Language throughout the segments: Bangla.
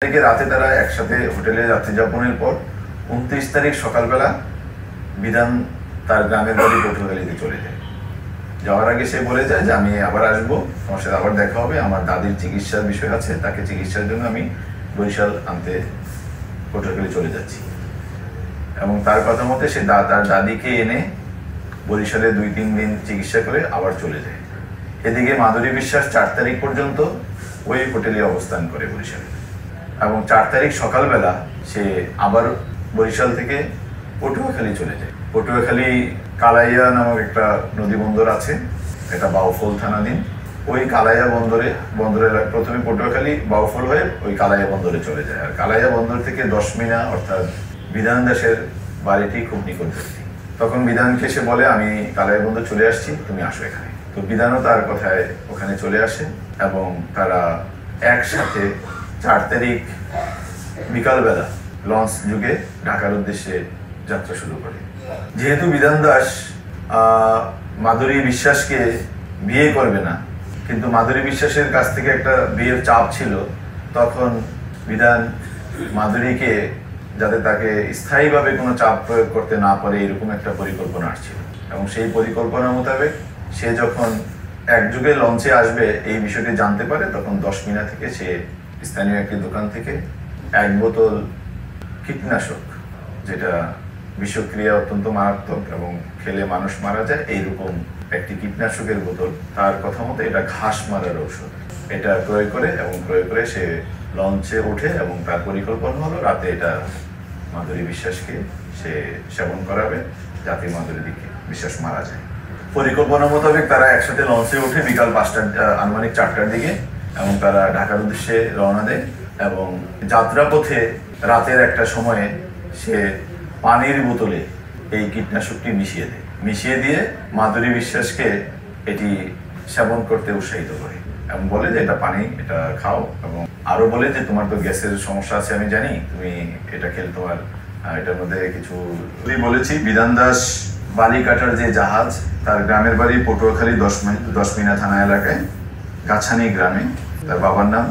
তারিখে রাতে তারা একসাথে হোটেলে রাত্রি যাপনের পর 29 তারিখ সকালবেলা বিধান তার গ্রামের বাড়ি পটুয়াখালীতে চলে যায়। যাওয়ার আগে সে বলে যায় যে আমি আবার আসবো, আমার সাথে আবার দেখা হবে, আমার দাদির চিকিৎসার বিষয় আছে, তাকে চিকিৎসার জন্য আমি বরিশাল আনতে পটুয়াখালী চলে যাচ্ছি। এবং তার কথা মতে সে তার দাদিকে এনে বরিশালে 2-3 দিন চিকিৎসা করে আবার চলে যায়। এদিকে মাধুরী বিশ্বাস 4 তারিখ পর্যন্ত ওই হোটেলে অবস্থান করে বরিশালে, এবং 4 তারিখ সকালবেলা সে আবার বরিশাল থেকে পটুয়াখালী চলে যায়। পটুয়াখালী কালাইয়া নামক একটা নদী বন্দর আছে, এটা বাউফল থানাধীন। ওই কালাইয়া বন্দরে প্রথমে পটুয়াখালী বাউফল হয়ে ওই কালাইয়া বন্দরে চলে যায়। আর কালাইয়া বন্দর থেকে 10 মিনা অর্থাৎ বিধান দাসের বাড়িটি খুব নিকটবর্তী। তখন বিধানকে সে বলে আমি কালাইয়া বন্দর চলে আসছি, তুমি আসো এখানে। তো বিধানও তার কথায় ওখানে চলে আসে এবং তারা একসাথে 4 তারিখ বিকালবেলা লঞ্চ যুগে ঢাকার উদ্দেশ্যে যাত্রা শুরু করে। যেহেতু বিধান দাস মাধুরী বিশ্বাসকে বিয়ে করবে না, কিন্তু মাধুরী বিশ্বাসের কাছ থেকে একটা বিয়ের চাপ ছিল, তখন বিধান মাধুরীকে যাতে তাকে স্থায়ীভাবে কোনো চাপ প্রয়োগ করতে না পারে এরকম একটা পরিকল্পনা আসছিল। এবং সেই পরিকল্পনা মোতাবেক সে যখন একযুগে লঞ্চে আসবে এই বিষয়টি জানতে পারে, তখন 10 মিনা থেকে সে স্থানীয় একটি দোকান থেকে 1 বোতল কীটনাশক, যেটা বিষক্রিয়া অত্যন্ত মারাত্মক এবং খেলে মানুষ মারা যায়, এইরকম একটি কীটনাশকের বোতল, তার কথা মতো এটা ঘাস মারার ঔষধ, এটা ক্রয় করে সে লঞ্চে ওঠে এবং তার পরিকল্পনা হলো রাতে এটা মাধুরী বিশ্বাসকে সে সেবন করাবে যাতে মাধুরী বিশ্বাস মারা যায়। পরিকল্পনা মোতাবেক তারা একসাথে লঞ্চে ওঠে বিকাল 5টা আনুমানিক 4টার দিকে, এবং তারা ঢাকার উদ্দেশ্যে রওনা দেয়। এবং যাত্রাপথে রাতের একটা সময়ে সে পানির বোতলে এই কীটনাশকটি মিশিয়ে দিয়ে মাধুরী বিশ্বাসকে এটি সেবন করতে উৎসাহিত করে এবং বলে যে এটা পানি, এটা খাও। এবং আরো বলে যে তোমার তো গ্যাসের সমস্যা আছে আমি জানি, তুমি এটা খেলে তোমার এটার মধ্যে কিছু বলেছি। বিধান দাস বালি কাটার যে জাহাজ, তার গ্রামের বাড়ি পটুয়াখালী 10 মিনা থানা এলাকায় গাছানি গ্রামে। তার বাবার নাম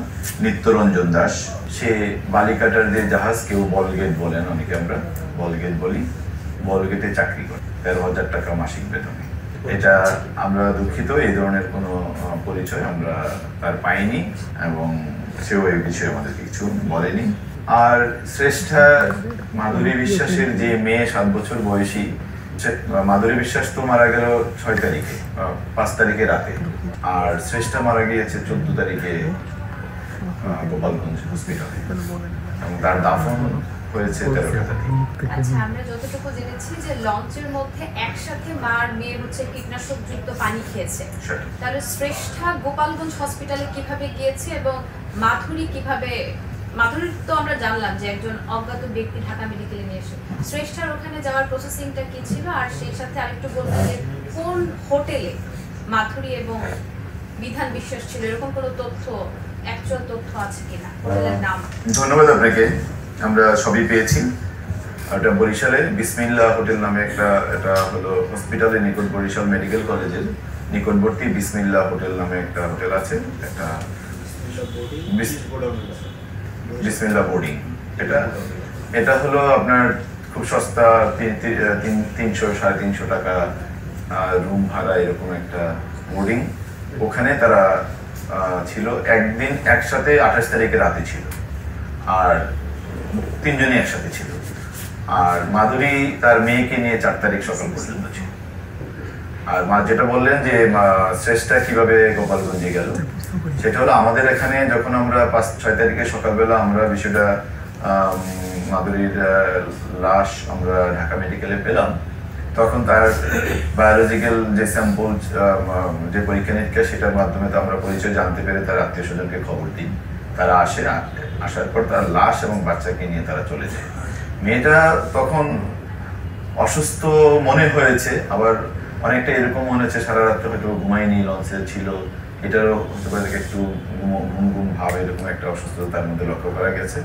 নিত্যরঞ্জন দাস। সে বালি কাটার যে জাহাজ, কেউ বলগেট বলেন, অনেকে আমরা বলগেট বলি, বলগেটে চাকরি করে 13,000 টাকা মাসিক বেতনে। এটা আমরা দুঃখিত, এই ধরনের কোনো পরিচয় আমরা তার পাইনি এবং সেও এই বিষয়ে আমাদের কিছু বলেনি। আর শ্রেষ্ঠা মাধুরী বিশ্বাসের যে মেয়ে 7 বছর বয়সী, মাধুরী বিশ্বাস তো মারা গেল 6 তারিখে, 5 তারিখে রাতে, আর শ্রেষ্ঠা মারা গিয়েছে 14 তারিখে গোপালগঞ্জ হসপিটালে, এবং তার দাফন হয়েছে 13টা তারিখে। আচ্ছা, আমরা যতটুকু জেনেছি যে লঞ্চের মধ্যে একসাথে মার মেয়ে হচ্ছে কীটনাশক যুক্ত পানি খেয়েছে, তাহলে শ্রেষ্ঠা গোপালগঞ্জ হসপিটালে কিভাবে গিয়েছে এবং মাধুরীর তো আমরা জানলাম যে একজন অজ্ঞাত ব্যক্তি ঢাকা মেডিকেলে নিয়ে এসে, শ্রেষ্ঠার ওখানে যাওয়ার প্রসেসিংটা কি ছিল? আর সেই সাথে আরেকটু বলবো যে কোন হোটেলে মাধুরী এবং বিধান বিশ্বাস ছিল, এরকম কোনো অ্যাকচুয়াল তথ্য আছে কিনা, হোটেলের নাম? ধন্যবাদ আপনাকে, আমরা সবই পেয়েছি। এটা বরিশালে বিসমিল্লাহ হোটেল নামে এটা হলো হসপিটালের নিকট, বরিশাল মেডিকেল কলেজের নিকটবর্তী বিসমিল্লাহ হোটেল নামে একটা হোটেল আছে, একটা বিসমিল্লাহ বোর্ডিং। এটা হলো আপনার খুব সস্তা, 300-350 টাকা রুম ভাড়া, এরকম একটা বোর্ডিং। ওখানে তারা ছিল একদিন একসাথে, 28 তারিখে রাতে ছিল, আর 3 জনই একসাথে ছিল। আর মাধুরী তার মেয়েকে নিয়ে 4 তারিখ সকাল পর্যন্ত ছিল। আর মা যেটা বললেন যে শ্রেষ্ঠা কিভাবে গোপালগঞ্জে গেল, সেটা হলো আমাদের এখানে যখন আমরা 5-6 তারিখে সকালবেলা আমরা বিষয়টা মাধুরীর লাশ আমরা ঢাকা মেডিকেলে পেলাম, তখন তার বায়োলজিক্যাল যে স্যাম্পল, যে পরীক্ষা নিরীক্ষা, সেটার মাধ্যমে তো আমরা পরিচয় জানতে পেরে তার আত্মীয় স্বজনকে খবর দিই। তারা আসার পর তার লাশ এবং বাচ্চাকে নিয়ে তারা চলে যায়। মেয়েটা তখন অসুস্থ মনে হয়েছে, আবার অনেকটা এরকম মনে হচ্ছে সারা রাত্রে হয়তো ঘুমায়নি, লঞ্চে ছিল, এটারও হতে পারে একটু ঘুম ভাব, এরকম একটা অসুস্থতা তার মধ্যে লক্ষ্য করা গেছে।